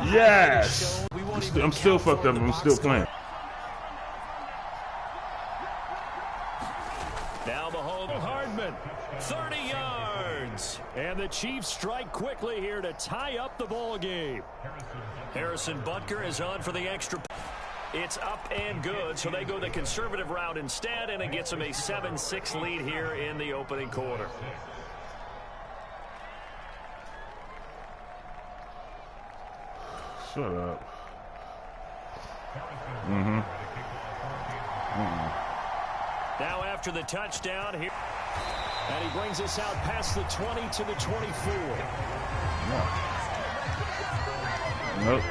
Yes. I'm still fucked up. I'm still playing. Now Mahomes Hardman, 30 yards. And the Chiefs strike quickly here to tie up the ball game. Harrison Butker is on for the extra. It's up and good, so they go the conservative route instead, and it gets them a 7-6 lead here in the opening quarter. Shut up. Now after the touchdown here, and he brings us out past the 20 to the 24. Nope.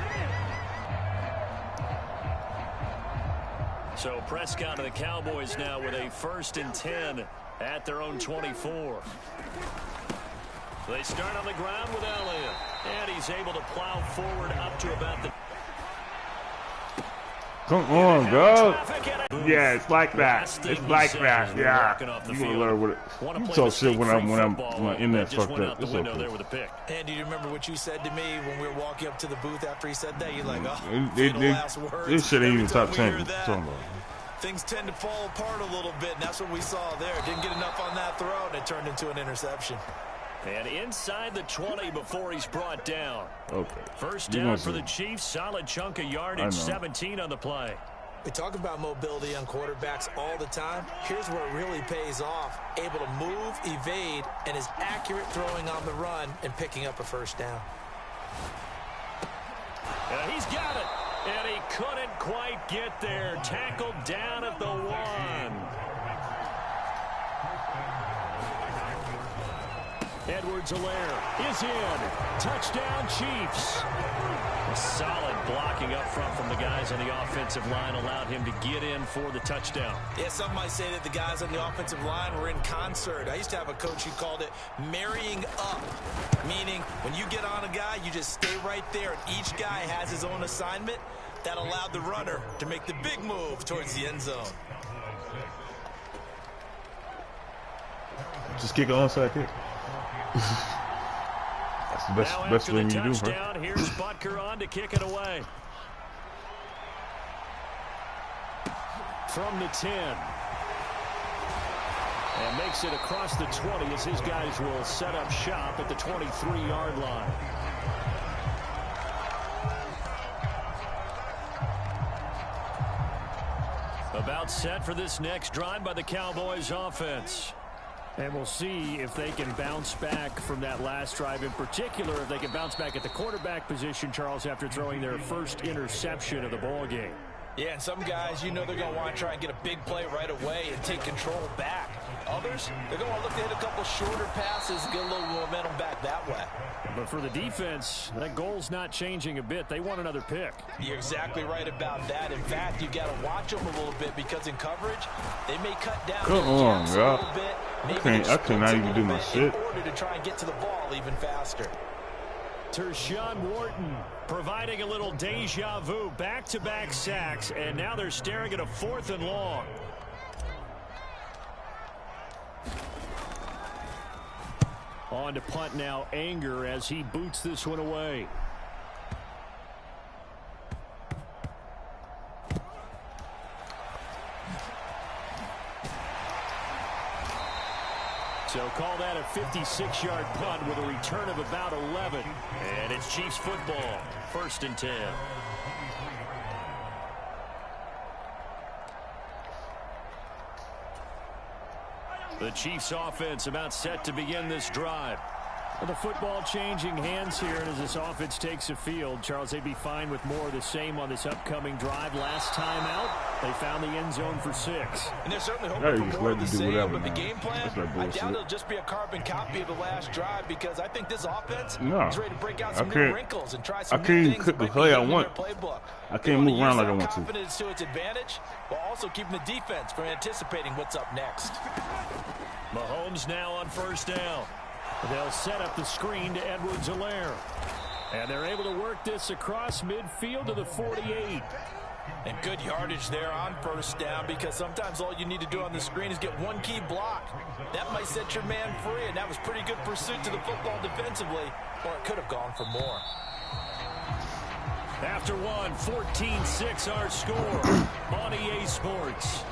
So Prescott and the Cowboys now with a 1st and 10 at their own 24. They start on the ground with Elliott, and he's able to plow forward up to about the... Come on, bro. Yeah, it's like that. It's like that. Yeah. You gonna learn what it. You talk shit when I'm in there fucked up. It's okay. And do you remember what you said to me when we were walking up to the booth after he said that? You're like, oh, this shit ain't even top 10. Things tend to fall apart a little bit, and that's what we saw there. Didn't get enough on that throw, and it turned into an interception. And inside the 20 before he's brought down. Okay. First down for the Chiefs. Solid chunk of yardage. 17 on the play. We talk about mobility on quarterbacks all the time. Here's where it really pays off. Able to move, evade, and is accurate throwing on the run and picking up a first down. And he's got it. And he couldn't quite get there. Tackled down at the 1. Edwards-Helaire is in. Touchdown, Chiefs. A solid blocking up front from the guys on the offensive line allowed him to get in for the touchdown. Yeah, some might say that the guys on the offensive line were in concert. I used to have a coach who called it marrying up, meaning when you get on a guy, you just stay right there, and each guy has his own assignment. That allowed the runner to make the big move towards the end zone. Just kick an onside kick. That's the best thing you do, right? Here's Butker on to kick it away. From the 10. And makes it across the 20 as his guys will set up shop at the 23-yard line. About set for this next drive by the Cowboys offense. And we'll see if they can bounce back from that last drive, in particular if they can bounce back at the quarterback position, Charles, after throwing their first interception of the ball game. Yeah, and some guys, you know they're going to want to try and get a big play right away and take control back. Others, they're going to look to hit a couple shorter passes and get a little momentum back that way. But for the defense, that goal's not changing a bit. They want another pick. You're exactly right about that. In fact, you got to watch them a little bit because in coverage, they may cut down a little bit. I cannot even do my shit. In order to try and get to the ball even faster. Tershawn Wharton providing a little deja vu, back-to-back sacks, and now they're staring at a 4th and long. On to punt now, Anger, as he boots this one away. So call that a 56-yard punt with a return of about 11. And it's Chiefs football, 1st and 10. The Chiefs offense about set to begin this drive. The football changing hands here, and as this offense takes a field, Charles, they'd be fine with more of the same on this upcoming drive. Last time out, they found the end zone for 6. And they're certainly hoping for more of the same, but the game plan, I doubt it'll just be a carbon copy of the last drive, because I think this offense is ready to break out some new wrinkles and try some new things. The play I want. I can't move around like I want to. Confidence to its advantage, while also keeping the defense from anticipating what's up next. Mahomes now on 1st down. They'll set up the screen to Edwards-Helaire. And they're able to work this across midfield to the 48. And good yardage there on 1st down, because sometimes all you need to do on the screen is get one key block. That might set your man free, and that was pretty good pursuit to the football defensively, or it could have gone for more. After one, 14-6 our score on EA Sports.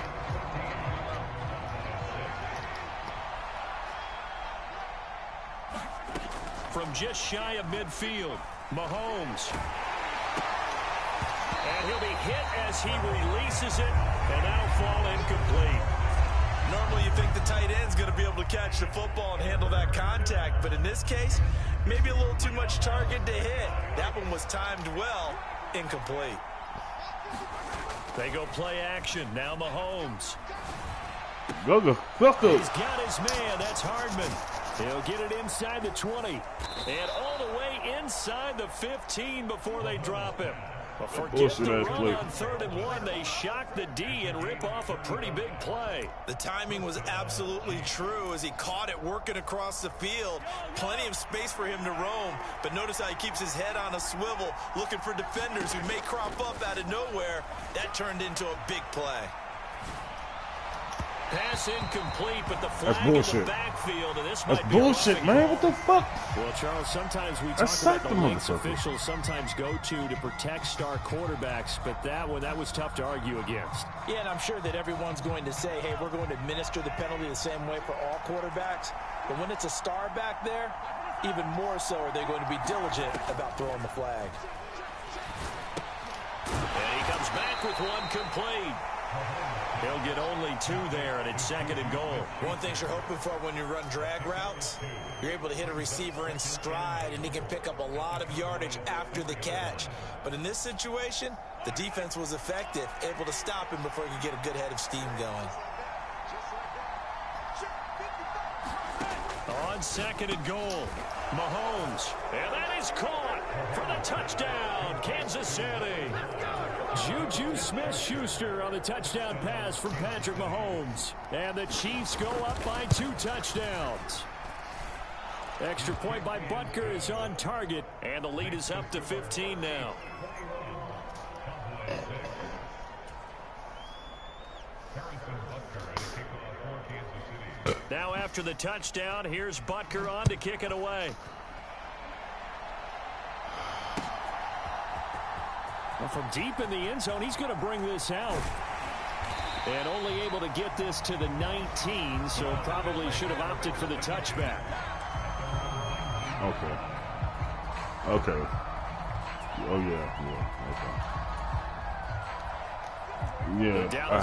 From just shy of midfield, Mahomes. And he'll be hit as he releases it, and that'll fall incomplete. Normally you think the tight end's going to be able to catch the football and handle that contact, but in this case, maybe a little too much target to hit. That one was timed well, incomplete. They go play action. Now Mahomes. Go. He's got his man. That's Hardman. He'll get it inside the 20. And all the way inside the 15 before they drop him. But forget the run on 3rd and 1. They shock the D and rip off a pretty big play. The timing was absolutely true as he caught it working across the field. Plenty of space for him to roam. But notice how he keeps his head on a swivel, looking for defenders who may crop up out of nowhere. That turned into a big play. Pass incomplete, but the flag in the backfield, and this That's bullshit, man. What the fuck? Well, Charles, sometimes we talk about the lengths officials sometimes go to protect star quarterbacks, but that was tough to argue against. Yeah, and I'm sure that everyone's going to say, hey, we're going to administer the penalty the same way for all quarterbacks. But when it's a star back there, even more so are they going to be diligent about throwing the flag. And he comes back with one complete. He'll get only 2 there, and it's 2nd and goal. One thing you're hoping for when you run drag routes, you're able to hit a receiver in stride, and he can pick up a lot of yardage after the catch. But in this situation, the defense was effective, able to stop him before he could get a good head of steam going. On 2nd and goal, Mahomes. And that is caught for the touchdown, Kansas City. Juju Smith-Schuster on the touchdown pass from Patrick Mahomes. And the Chiefs go up by 2 touchdowns. Extra point by Butker is on target, and the lead is up to 15 now. Now after the touchdown, here's Butker on to kick it away. Well, from deep in the end zone, he's going to bring this out. And only able to get this to the 19, so probably should have opted for the touchback. Okay. Oh, yeah. Okay. Yeah, I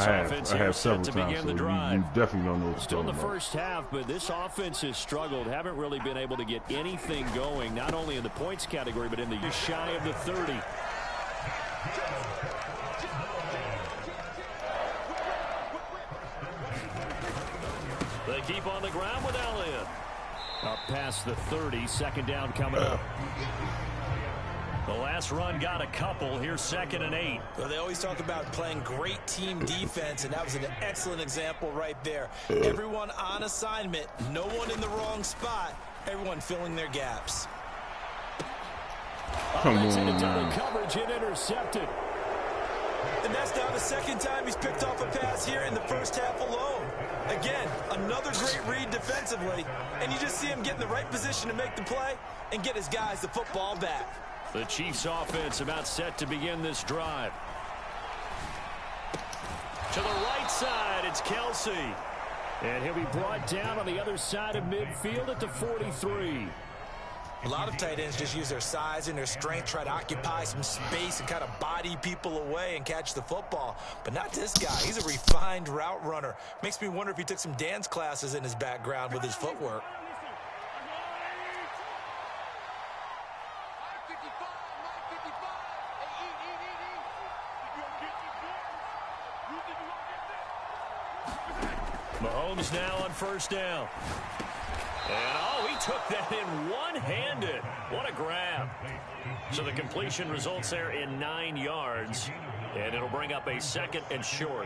have several times, so you definitely don't know what's Still going on. in the first half, but this offense has struggled. Haven't really been able to get anything going, not only in the points category, but in the shy of the 30. They keep on the ground with Elliott. Up past the 30, 2nd down coming up. The last run got a couple. Here's 2nd and 8. Well, they always talk about playing great team defense, and that was an excellent example right there. Everyone on assignment, no one in the wrong spot, everyone filling their gaps. Come on, into double man. coverage and intercepted. And that's now the 2nd time he's picked off a pass here in the first half alone. Again, another great read defensively, and you just see him get in the right position to make the play and get his guys the football back. The Chiefs offense about set to begin this drive. To the right side, it's Kelsey. And he'll be brought down on the other side of midfield at the 43. A lot of tight ends just use their size and their strength, try to occupy some space and kind of body people away and catch the football. But not this guy. He's a refined route runner. Makes me wonder if he took some dance classes in his background with his footwork. Mahomes now on 1st down. And, oh, he took that in one-handed. What a grab. So the completion results there in 9 yards. And it'll bring up a 2nd and short.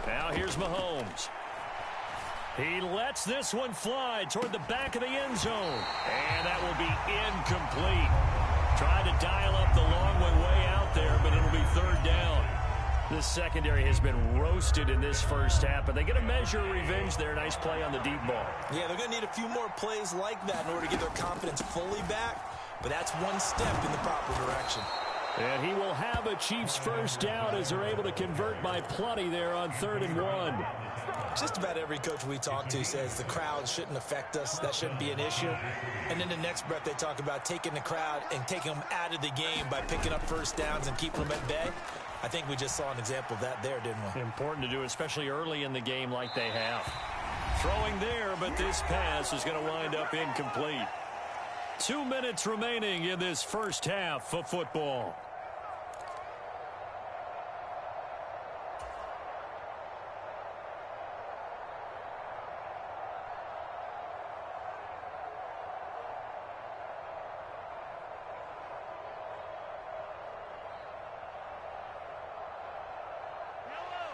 Now here's Mahomes. He lets this one fly toward the back of the end zone. And that will be incomplete. Tried to dial up the long way out there, but it'll be 3rd down. The secondary has been roasted in this first half, but they get a measure of revenge there. Nice play on the deep ball. Yeah, they're going to need a few more plays like that in order to get their confidence fully back, but that's one step in the proper direction. And he will have a Chiefs first down as they're able to convert by plenty there on 3rd and 1. Just about every coach we talk to says the crowd shouldn't affect us. That shouldn't be an issue. And in the next breath, they talk about taking the crowd and taking them out of the game by picking up first downs and keeping them at bay. I think we just saw an example of that there, didn't we? Important to do, especially early in the game like they have. Throwing there, but this pass is going to wind up incomplete. 2 minutes remaining in this first half of football.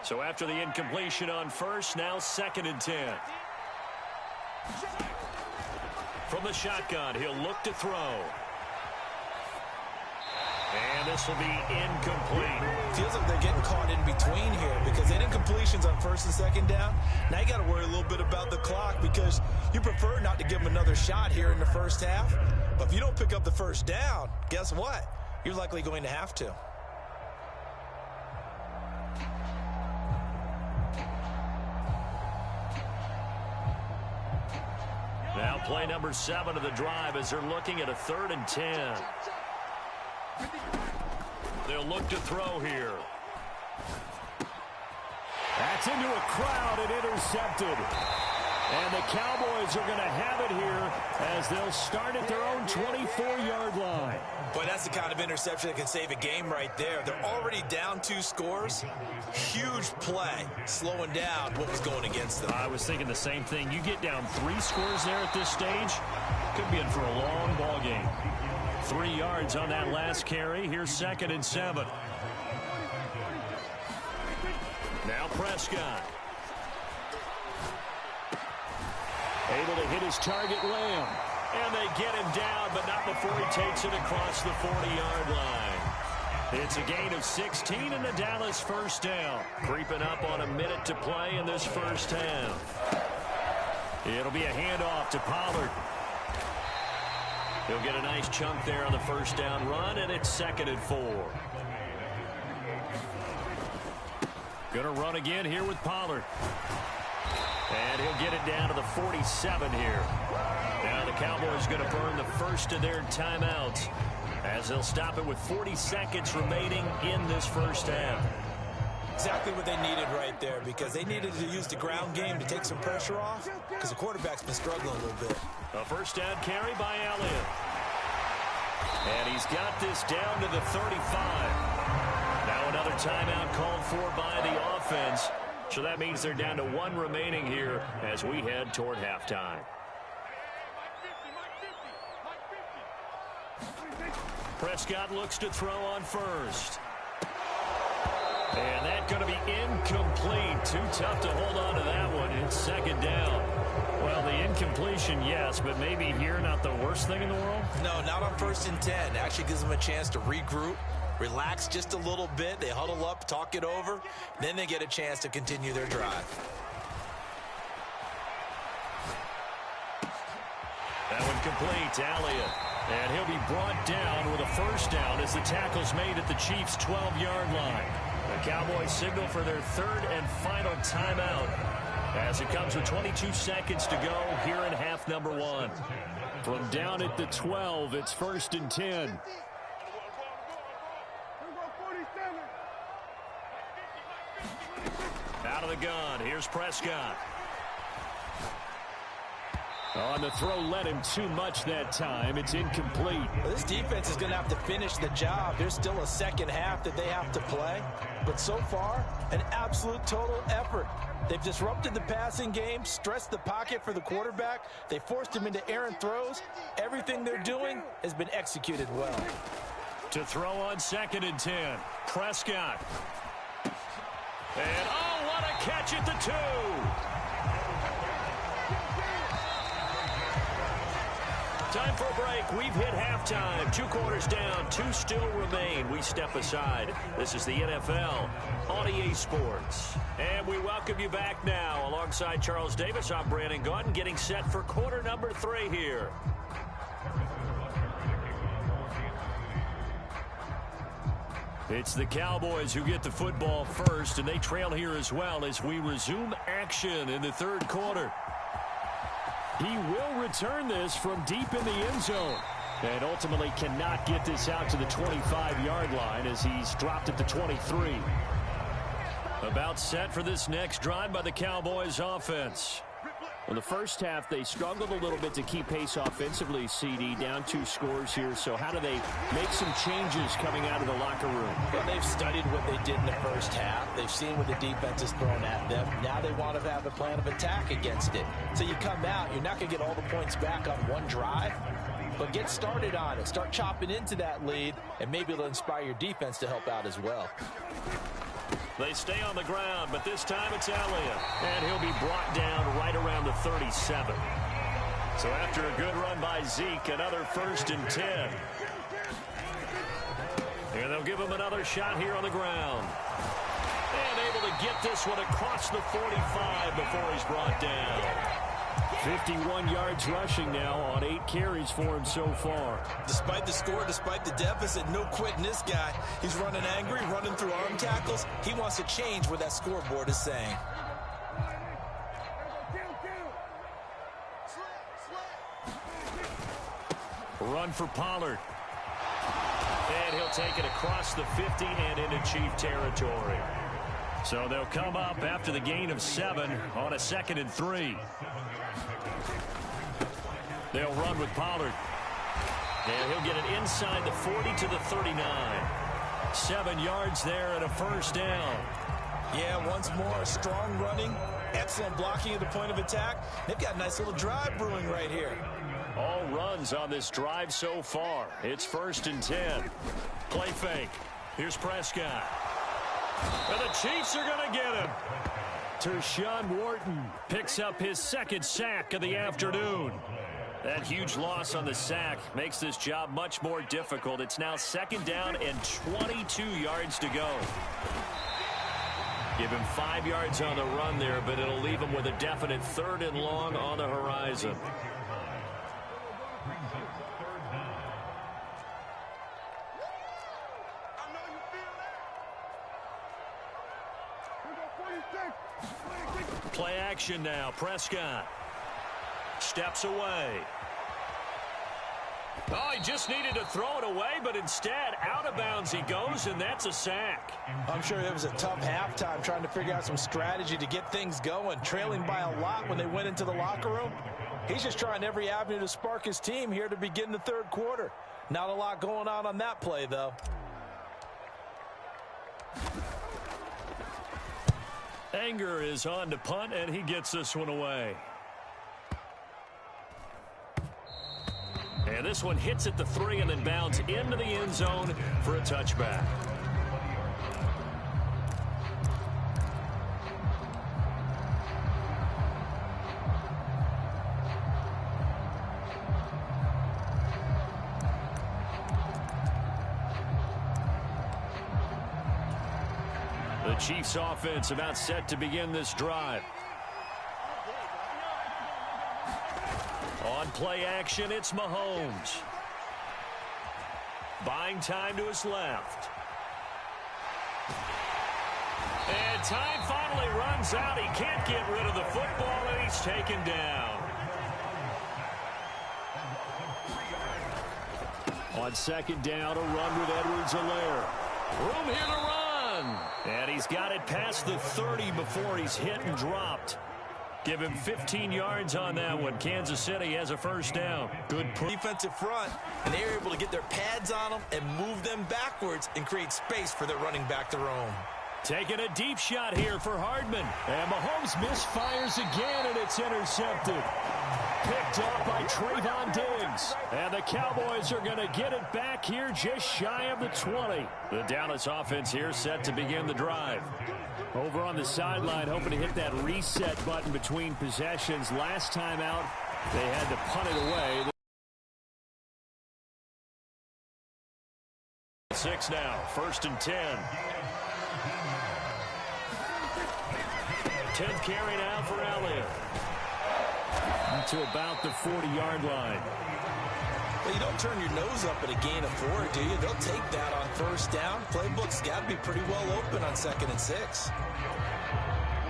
So after the incompletion on first, now 2nd and 10. From the shotgun, he'll look to throw. And this will be incomplete. Feels like they're getting caught in between here because they didn't completions on 1st and 2nd down. Now you got to worry a little bit about the clock because you prefer not to give them another shot here in the first half. But if you don't pick up the first down, guess what? You're likely going to have to. Now play number 7 of the drive as they're looking at a 3rd and 10. They'll look to throw here. That's into a crowd and intercepted. And the Cowboys are going to have it here as they'll start at their own 24-yard line. Boy, that's the kind of interception that can save a game right there. They're already down 2 scores. Huge play, slowing down what was going against them. I was thinking the same thing. You get down 3 scores there at this stage, could be in for a long ball game. 3 yards on that last carry. Here's 2nd and 7. Now Prescott. Able to hit his target, Lamb. And they get him down, but not before he takes it across the 40-yard line. It's a gain of 16 and the Dallas first down. Creeping up on a minute to play in this first half. It'll be a handoff to Pollard. He'll get a nice chunk there on the first down run, and it's 2nd and 4. Going to run again here with Pollard. And he'll get it down to the 47 here. Now the Cowboys going to burn the first of their timeouts as they'll stop it with 40 seconds remaining in this first half. Exactly what they needed right there because they needed to use the ground game to take some pressure off because the quarterback's been struggling a little bit. A first down carry by Elliott. And he's got this down to the 35. Now another timeout called for by the offense. So that means they're down to 1 remaining here as we head toward halftime. Prescott looks to throw on first. And that's going to be incomplete. Too tough to hold on to that one. It's 2nd down. Well, the incompletion, yes, but maybe here not the worst thing in the world? No, not on 1st and 10. Actually gives them a chance to regroup, relax just a little bit. They huddle up, talk it over. Then they get a chance to continue their drive. That one complete to Elliott. And he'll be brought down with a first down as the tackle's made at the Chiefs' 12-yard line. The Cowboys signal for their 3rd and final timeout as it comes with 22 seconds to go here in half number 1. From down at the 12, it's 1st and 10. Out of the gun, here's Prescott. On the throw, led him too much that time. It's incomplete. Well, this defense is going to have to finish the job. There's still a second half that they have to play. But so far, an absolute total effort. They've disrupted the passing game, stressed the pocket for the quarterback. They forced him into errant throws. Everything they're doing has been executed well. To throw on 2nd and 10. Prescott. And, oh, what a catch at the 2. Time for a break. We've hit halftime. 2 quarters down. 2 still remain. We step aside. This is the NFL on EA Sports. And we welcome you back now. Alongside Charles Davis, I'm Brandon Gaudin, getting set for quarter number 3 here. It's the Cowboys who get the football first, and they trail here as well as we resume action in the third quarter. He will return this from deep in the end zone and ultimately cannot get this out to the 25-yard line as he's dropped at the 23. About set for this next drive by the Cowboys offense. In the first half, they struggled a little bit to keep pace offensively, CD, down 2 scores here. So how do they make some changes coming out of the locker room? Well, they've studied what they did in the first half. They've seen what the defense has thrown at them. Now they want to have a plan of attack against it. So you come out, you're not going to get all the points back on one drive, but get started on it. Start chopping into that lead, and maybe it'll inspire your defense to help out as well. They stay on the ground, but this time it's Elliott. And he'll be brought down right around the 37. So after a good run by Zeke, another 1st and 10. And they'll give him another shot here on the ground. And able to get this one across the 45 before he's brought down. 51 yards rushing now on 8 carries for him so far. Despite the score, despite the deficit, no quitting this guy. He's running angry, running through arm tackles. He wants to change what that scoreboard is saying. Run for Pollard. And he'll take it across the 50 and into Chief territory. So they'll come up after the gain of 7 on a 2nd and 3. They'll run with Pollard. And he'll get it inside the 40 to the 39. 7 yards there and a 1st down. Yeah, once more, strong running, excellent blocking at the point of attack. They've got a nice little drive brewing right here. All runs on this drive so far. It's 1st and 10. Play fake. Here's Prescott. And the Chiefs are going to get him. Tershawn Wharton picks up his 2nd sack of the afternoon. That huge loss on the sack makes this job much more difficult. It's now 2nd down and 22 yards to go. Give him 5 yards on the run there, but it'll leave him with a definite 3rd and long on the horizon. Play action now. Prescott steps away. Oh, he just needed to throw it away, but instead, out of bounds he goes, and that's a sack. I'm sure it was a tough halftime trying to figure out some strategy to get things going, trailing by a lot when they went into the locker room. He's just trying every avenue to spark his team here to begin the third quarter. Not a lot going on that play, though. Anger is on to punt, and he gets this one away. And this one hits at the 3 and then bounds into the end zone for a touchback. The Chiefs offense about set to begin this drive. On play action, it's Mahomes. Buying time to his left. And time finally runs out. He can't get rid of the football, and he's taken down. On 2nd down, a run with Edwards-Helaire. Room here to run. And he's got it past the 30 before he's hit and dropped. Give him 15 yards on that one. Kansas City has a 1st down. Good defensive front, and they're able to get their pads on them and move them backwards and create space for their running back to roam. Taking a deep shot here for Hardman. And Mahomes misfires again, and it's intercepted. Picked off by Trayvon Diggs. And the Cowboys are going to get it back here just shy of the 20. The Dallas offense here set to begin the drive. Over on the sideline, hoping to hit that reset button between possessions. Last time out, they had to punt it away. 6 now. 1st and 10. 10th carry now for Elliott. To about the 40-yard line. Well, you don't turn your nose up at a gain of 4, do you? They'll take that on 1st down. Playbook's got to be pretty well open on 2nd and 6.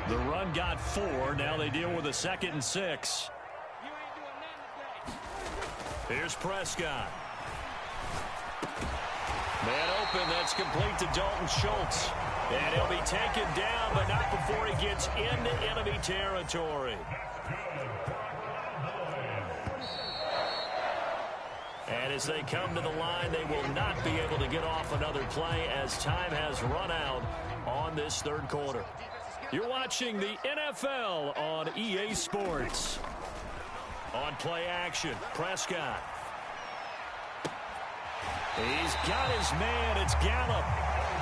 The run got 4. Now they deal with a 2nd and 6. Here's Prescott. Man open. That's complete to Dalton Schultz. And he'll be taken down, but not before he gets into enemy territory. And as they come to the line, they will not be able to get off another play as time has run out on this 3rd quarter. You're watching the NFL on EA Sports. On play action, Prescott. He's got his man. It's Gallup.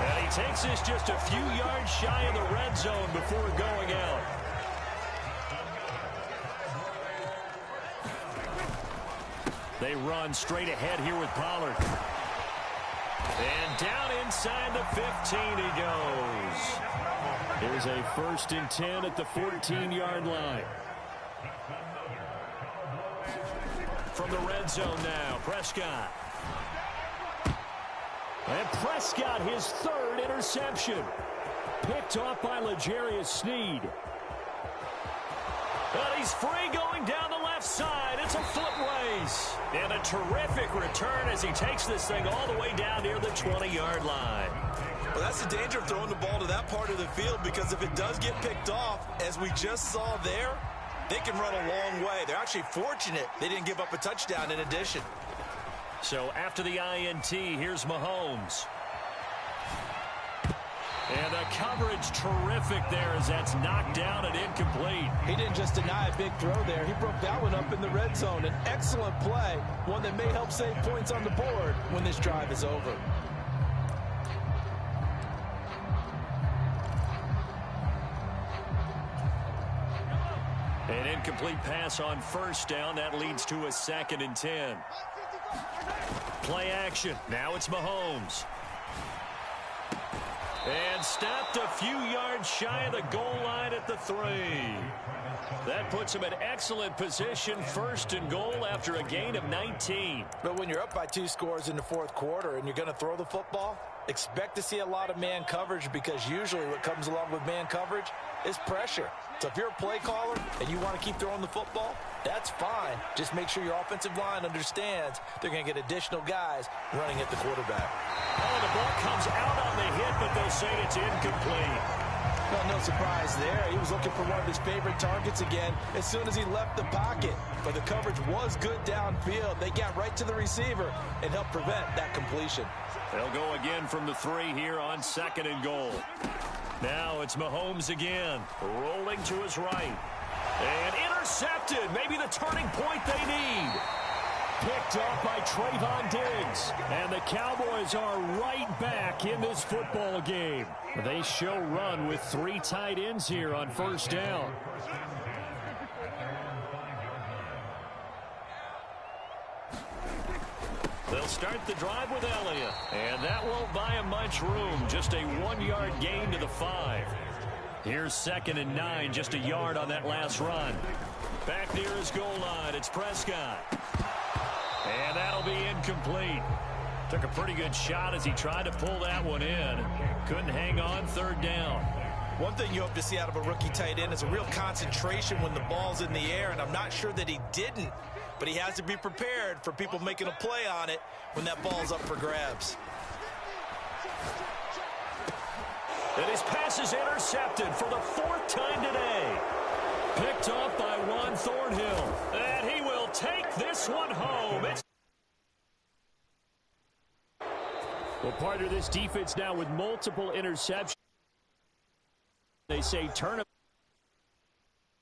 And he takes this just a few yards shy of the red zone before going out. They run straight ahead here with Pollard. And down inside the 15 he goes. Here's a 1st and 10 at the 14-yard line. From the red zone now, Prescott. And Prescott, his 3rd interception. Picked off by L'Jarius Sneed. But he's free going down the left side. It's a foot race. And a terrific return as he takes this thing all the way down near the 20-yard line. Well, that's the danger of throwing the ball to that part of the field, because if it does get picked off, as we just saw there, they can run a long way. They're actually fortunate they didn't give up a touchdown in addition. So after the INT, here's Mahomes. And the coverage terrific there as that's knocked down and incomplete. He didn't just deny a big throw there. He broke that one up in the red zone. An excellent play, one that may help save points on the board when this drive is over. An incomplete pass on 1st down. That leads to a 2nd and 10. Play action. Now it's Mahomes. And stopped a few yards shy of the goal line at the 3. That puts him in excellent position, 1st and goal after a gain of 19. But when you're up by 2 scores in the 4th quarter and you're going to throw the football, expect to see a lot of man coverage, because usually what comes along with man coverage is pressure. So if you're a play caller and you want to keep throwing the football, that's fine. Just make sure your offensive line understands they're going to get additional guys running at the quarterback. Oh, the ball comes out on the hit, but they'll say it's incomplete. Well, no surprise there. He was looking for one of his favorite targets again as soon as he left the pocket. But the coverage was good downfield. They got right to the receiver and helped prevent that completion. They'll go again from the 3 here on 2nd and goal. Now it's Mahomes again, rolling to his right. And intercepted, maybe the turning point they need. Picked off by Trayvon Diggs. And the Cowboys are right back in this football game. They show run with 3 tight ends here on 1st down. They'll start the drive with Elliott. And that won't buy him much room. Just a 1-yard gain to the 5. Here's 2nd and 9, just a yard on that last run. Back near his goal line, it's Prescott. And that'll be incomplete. Took a pretty good shot as he tried to pull that one in. Couldn't hang on, 3rd down. One thing you hope to see out of a rookie tight end is a real concentration when the ball's in the air, and I'm not sure that he didn't, but he has to be prepared for people making a play on it when that ball's up for grabs. And his pass is intercepted for the 4th time today. Picked off by Juan Thornhill. And he will take this one home. Well, part of this defense now with multiple interceptions. They say turn